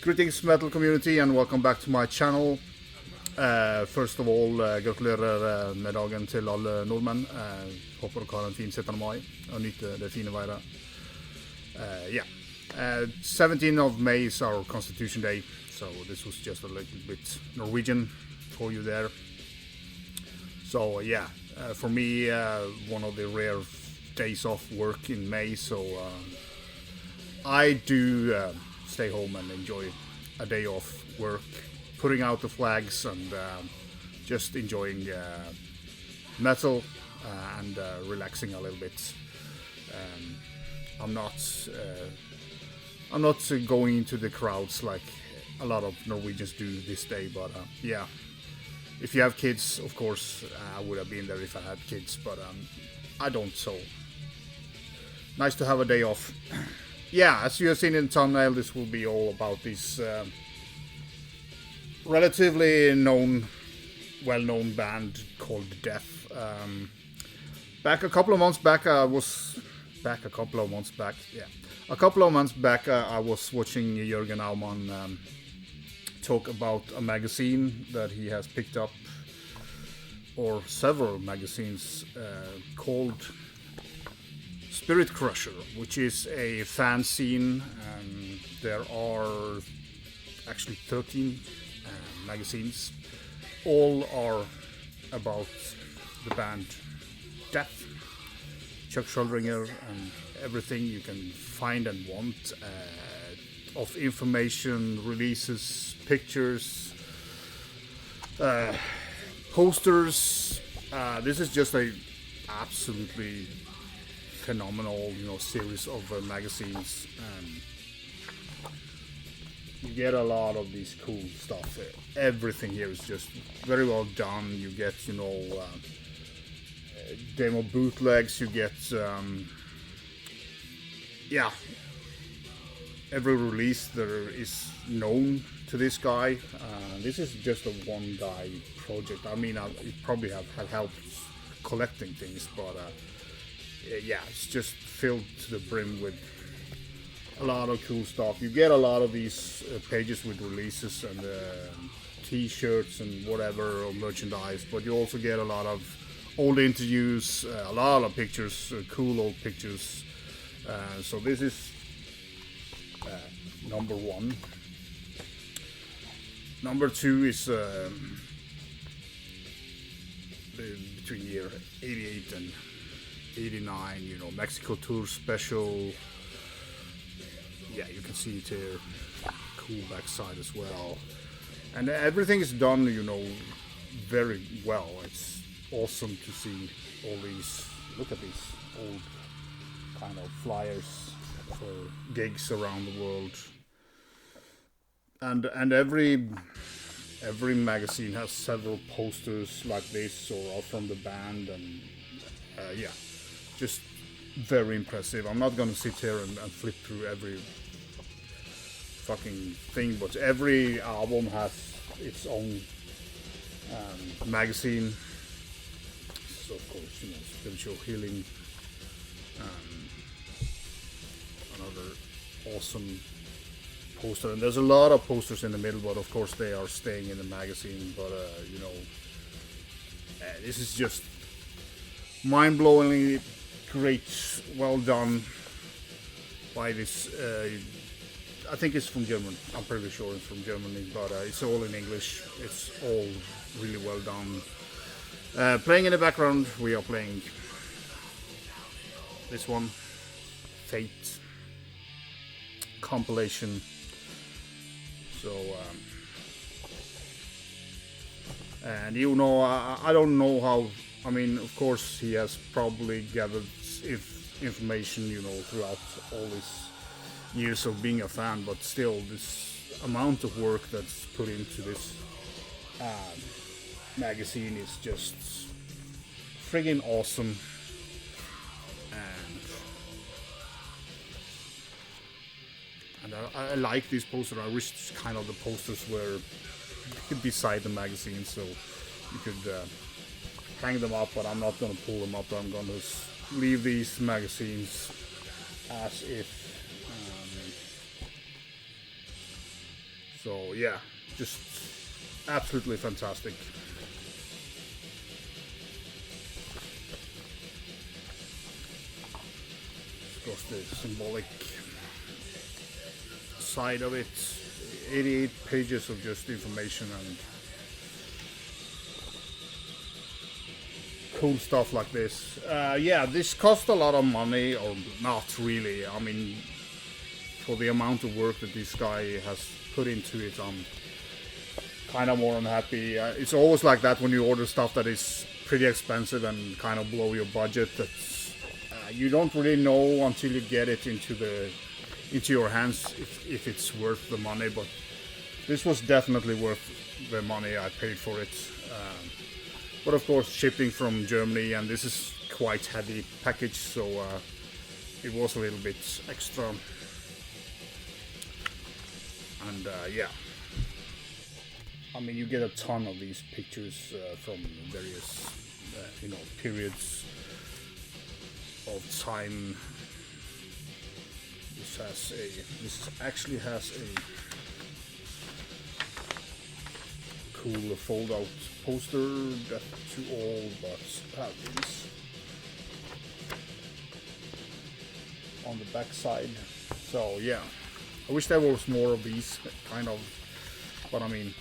Greetings metal community and welcome back to my channel. Først av all, gratulerer med dagen til alle nordmenn. Håper dere har en fin 17. mai og nyter det fine været. 17th of May is our Constitution Day, so this was just a little bit Norwegian for you there. So for me, one of the rare days off work in May, so I do stay home and enjoy a day off work, putting out the flags and just enjoying metal and relaxing a little bit. I'm not going into the crowds like a lot of Norwegians do this day, but if you have kids, of course, I would have been there if I had kids, but I don't, so nice to have a day off. As you have seen in the thumbnail, this will be all about this relatively well-known band called Death. A couple of months back, I was watching Jürgen Aumann talk about a magazine that he has picked up, or several magazines, called Spirit Crusher, which is a fanzine. There are actually 13 magazines. All are about the band Death, Chuck Schuldringer, and everything you can find and want of information, releases, pictures, posters. This is just a absolutely phenomenal, series of magazines. You get a lot of these cool stuff. Everything here is just very well done. You get, demo bootlegs. You get, every release there is known to this guy. This is just a one guy project. I mean, it probably have helped collecting things, but it's just filled to the brim with a lot of cool stuff. You get a lot of these pages with releases and t-shirts and whatever, or merchandise, but you also get a lot of old interviews, a lot of pictures, cool old pictures. So this is number one. Number two is between year 88 and 89, Mexico tour special. You can see it here. Cool backside as well. And everything is done, very well. It's awesome to see all these. Look at these old kind of flyers for gigs around the world. And every magazine has several posters like this or from the band, and just very impressive. I'm not gonna sit here and flip through every fucking thing, but every album has its own magazine. So of course, spiritual healing. Another awesome poster, and there's a lot of posters in the middle, but of course they are staying in the magazine. But this is just mind-blowingly great, well done by this. I think it's from Germany. I'm pretty sure it's from Germany, but it's all in English. It's all really well done. Playing in the background, we are playing this one, Fate compilation. So, and I don't know how. I mean, of course, he has probably gathered information, throughout all these years of being a fan, but still, this amount of work that's put into this magazine is just friggin' awesome. And I like these posters. I wish kind of the posters were beside the magazine, so you could hang them up, but I'm not going to pull them up. I'm going to leave these magazines as if So yeah, just absolutely fantastic. Of course, the symbolic side of it. 88 pages of just information and cool stuff like this. Yeah, this cost a lot of money, or not really. I mean, for the amount of work that this guy has put into it, I'm kind of more than happy. It's always like that when you order stuff that is pretty expensive and kind of below your budget. That's you don't really know until you get it into your hands if it's worth the money. But this was definitely worth the money I paid for it. But of course, shipping from Germany, and this is quite heavy package, so it was a little bit extra. And yeah, I mean, you get a ton of these pictures from various, periods of time. This actually has a cool fold-out poster that to all but have these on the back side. So yeah, I wish there was more of these kind of, but I mean,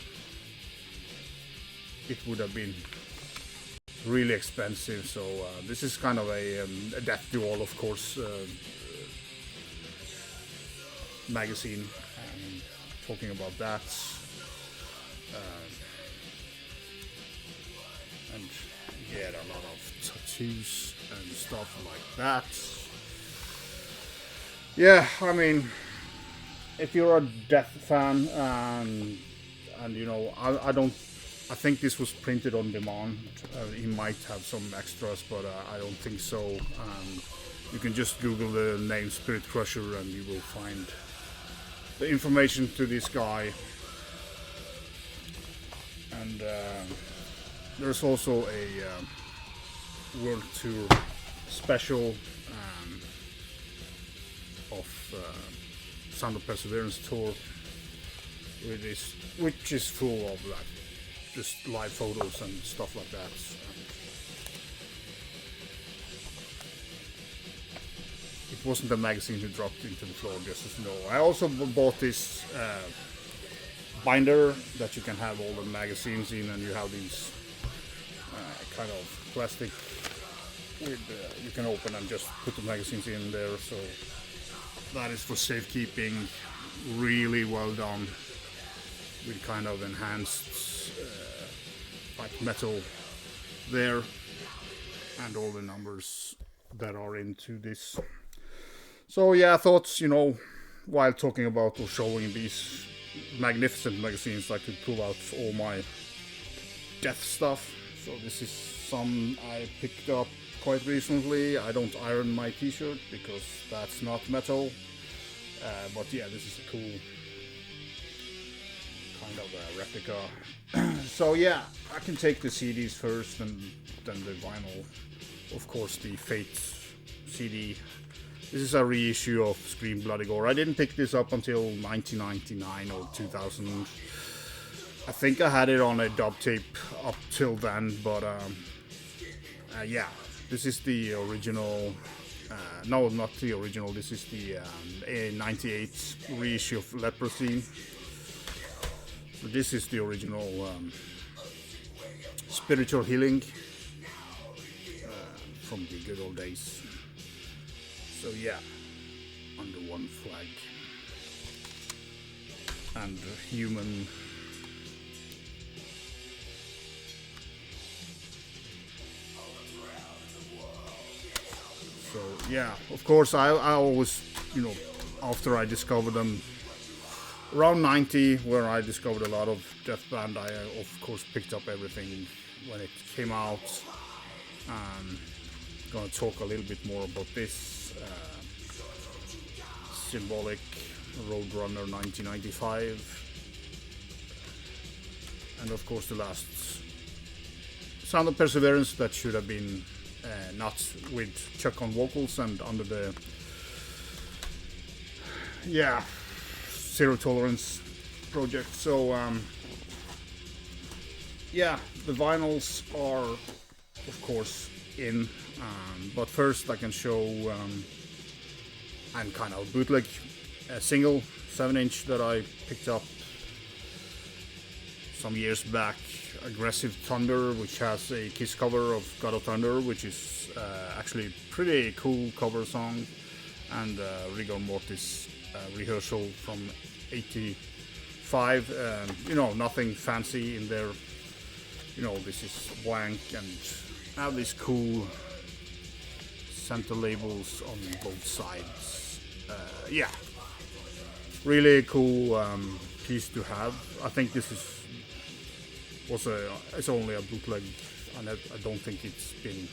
it would have been really expensive. So this is kind of a Death Duel, of course, magazine. Talking about that. And get a lot of tattoos and stuff like that. Yeah, I mean, if you're a Death fan, and I think this was printed on demand. He might have some extras, but I don't think so. You can just Google the name Spirit Crusher and you will find the information to this guy. And there's also a World Tour special of Sound of Perseverance tour, which is full of like just live photos and stuff like that. It wasn't a magazine who dropped into the floor, just as you know. I also bought this binder that you can have all the magazines in, and you have these kind of plastic with you can open and just put the magazines in there. So that is for safekeeping. Really well done, with kind of enhanced like metal there, and all the numbers that are into this. So yeah, I thought, while talking about or showing these magnificent magazines, I could pull out all my death stuff. So this is some I picked up quite recently. I don't iron my t-shirt because that's not metal. But yeah, this is a cool kind of a replica. So yeah, I can take the CDs first and then the vinyl. Of course, the Fate CD. This is a reissue of Scream Bloody Gore. I didn't pick this up until 1999 or 2000. I think I had it on a dub tape up till then, but yeah, this is the original. No, not the original. This is the 98 reissue of Leprosy. So this is the original Spiritual Healing from the good old days. So yeah, under one flag. And human. So yeah, of course I always, after I discovered them, around 90, where I discovered a lot of Death Band, I of course picked up everything when it came out. Gonna talk a little bit more about this. Symbolic Roadrunner 1995, and of course the last Sound of Perseverance, that should have been not with Chuck on vocals and under the Zero Tolerance project. So yeah, the vinyls are of course in, but first I can show and kind of bootleg a single 7-inch that I picked up some years back, Aggressive Thunder, which has a Kiss cover of God of Thunder, which is actually pretty cool cover song, and Rigor Mortis rehearsal from '85. You know, nothing fancy in there. You know, this is blank and have these cool center labels on both sides. Yeah, really cool piece to have. I think this is it's only a bootleg, and I don't think it's been,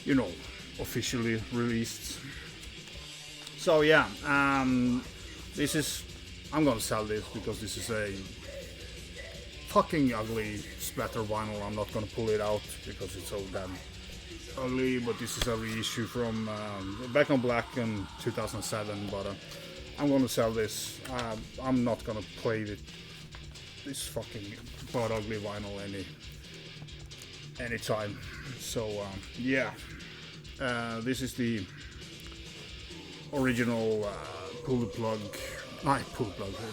you know, officially released. So yeah, this is, I'm gonna sell this because this is a fucking ugly splatter vinyl. I'm not gonna pull it out because it's so damn ugly, but this is a reissue from Back on Black in 2007, but I'm gonna sell this. I'm not gonna play with this fucking butt ugly vinyl anytime. So yeah, this is the original Pull the Plug,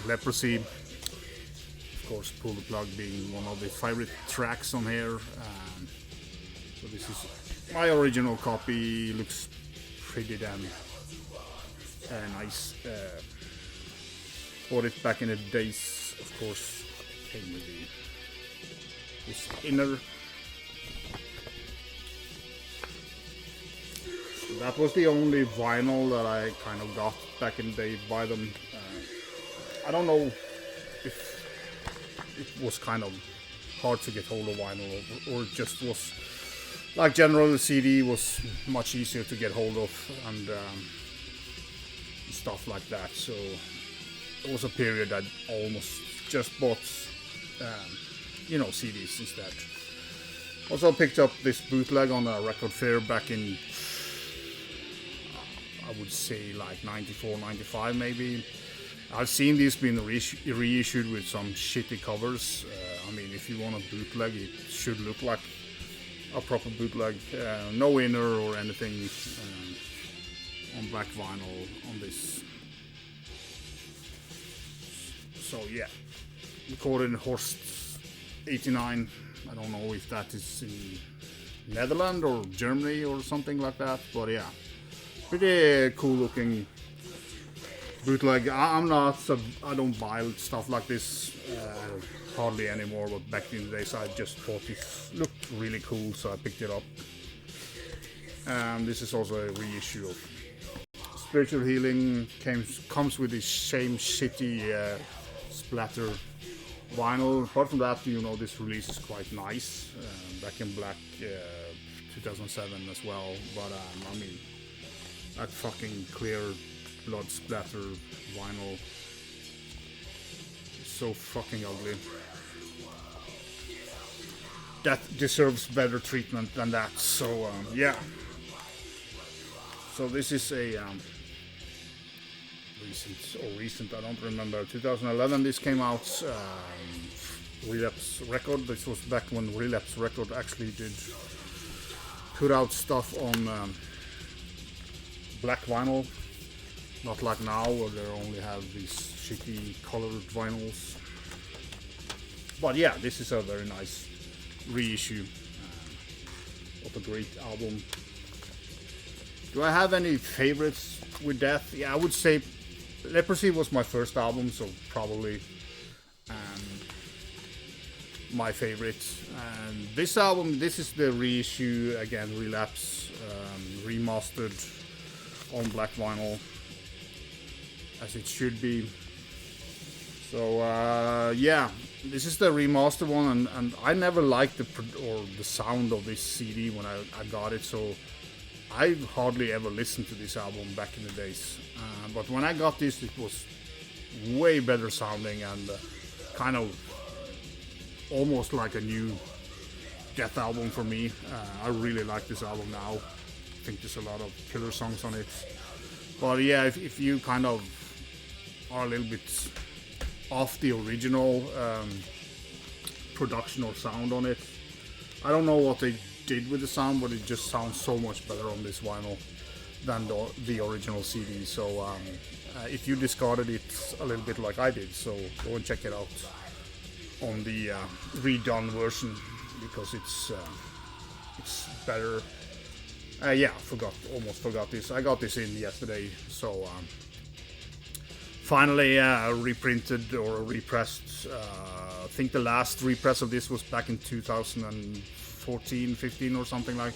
Leprosy. Of course, Pull the Plug being one of the favorite tracks on here. So this is my original copy. Looks pretty damn nice. Bought it back in the days, of course. Came with this inner. So that was the only vinyl that I kind of got back in the day by them. I don't know if it was kind of hard to get hold of vinyl, or it just was like generally the CD was much easier to get hold of, and stuff like that. So it was a period I almost just bought you know, CDs instead. Also picked up this bootleg on a record fair back in, I would say like 94, 95 maybe. I've seen these being reissued with some shitty covers. I mean, if you want a bootleg, it should look like a proper bootleg. No inner or anything on black vinyl on this. So yeah, recorded in Horst 89. I don't know if that is in Netherlands or Germany or something like that, but yeah, pretty cool looking bootleg. I don't buy stuff like this hardly anymore, but back in the days I just thought it looked really cool, so I picked it up. And this is also a reissue of Spiritual Healing. Comes with this same shitty splatter vinyl. Apart from that, you know, this release is quite nice. Back in Black 2007 as well, but I mean, that fucking clear blood splatter vinyl is so fucking ugly. That deserves better treatment than that. So yeah. So this is a recent, I don't remember, 2011 this came out. Relapse Record. This was back when Relapse Record actually did put out stuff on black vinyl, not like now where they only have these shitty colored vinyls. But yeah, this is a very nice reissue of a great album. Do I have any favorites with Death? Yeah, I would say Leprosy was my first album, so probably my favorite. And this album, this is the reissue, again, Relapse, remastered on black vinyl, as it should be. So yeah, this is the remastered one, and I never liked the sound of this CD when I got it, so I hardly ever listened to this album back in the days. But when I got this, it was way better sounding and kind of almost like a new Death album for me. I really like this album now. I think there's a lot of killer songs on it. But yeah, if you kind of are a little bit off the original production or sound on it. I don't know what they did with the sound, but it just sounds so much better on this vinyl than the original CD. So if you discarded it a little bit like I did, so go and check it out on the redone version, because it's better. Yeah, almost forgot this. I got this in yesterday, so finally reprinted or repressed. I think the last repress of this was back in 2014, 15 or something like.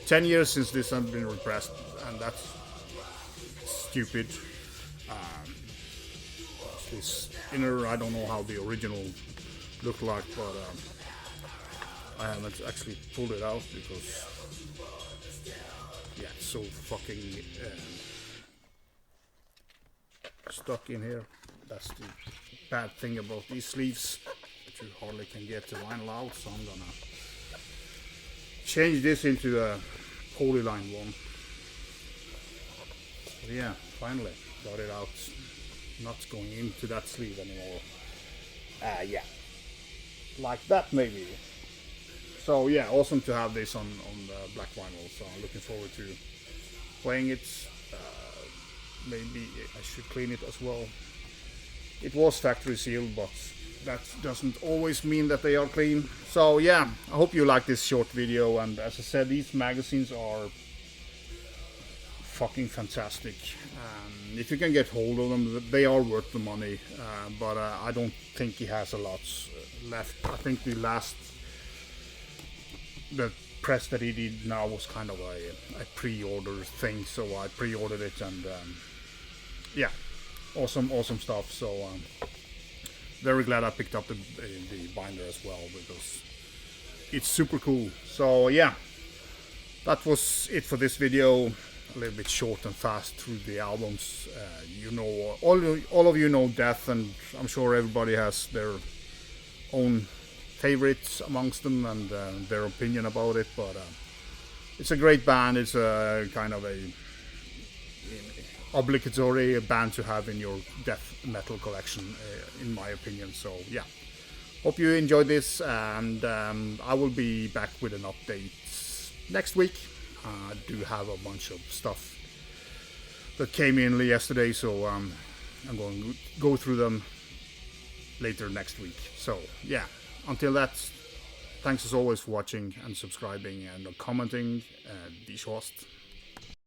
10 years since this has been repressed, and that's stupid. This inner, I don't know how the original looked like, but I haven't actually pulled it out because, yeah, it's so fucking stuck in here. That's the bad thing about these sleeves, that you hardly can get the vinyl out, so I'm gonna change this into a polyline one. So yeah, finally got it out. Not going into that sleeve anymore. Yeah, like that maybe. So yeah, awesome to have this on the black vinyl. So I'm looking forward to playing it. Maybe I should clean it as well. It was factory sealed, but that doesn't always mean that they are clean. So yeah, I hope you like this short video, and as I said, these magazines are fucking fantastic. If you can get hold of them, they are worth the money, but I don't think he has a lot left. I think the press that he did now was kind of a pre-order thing, so I pre-ordered it, and yeah, awesome stuff. So very glad I picked up the binder as well, because it's super cool. So yeah, that was it for this video. A little bit short and fast through the albums. You know, all of you know Death, and I'm sure everybody has their own favorites amongst them and their opinion about it. But it's a great band. It's a kind of a obligatory band to have in your death metal collection, in my opinion. So yeah, hope you enjoyed this, and I will be back with an update next week. I do have a bunch of stuff that came in yesterday, so I'm going to go through them later next week. So yeah, until that, thanks as always for watching and subscribing and commenting. Die Schwast.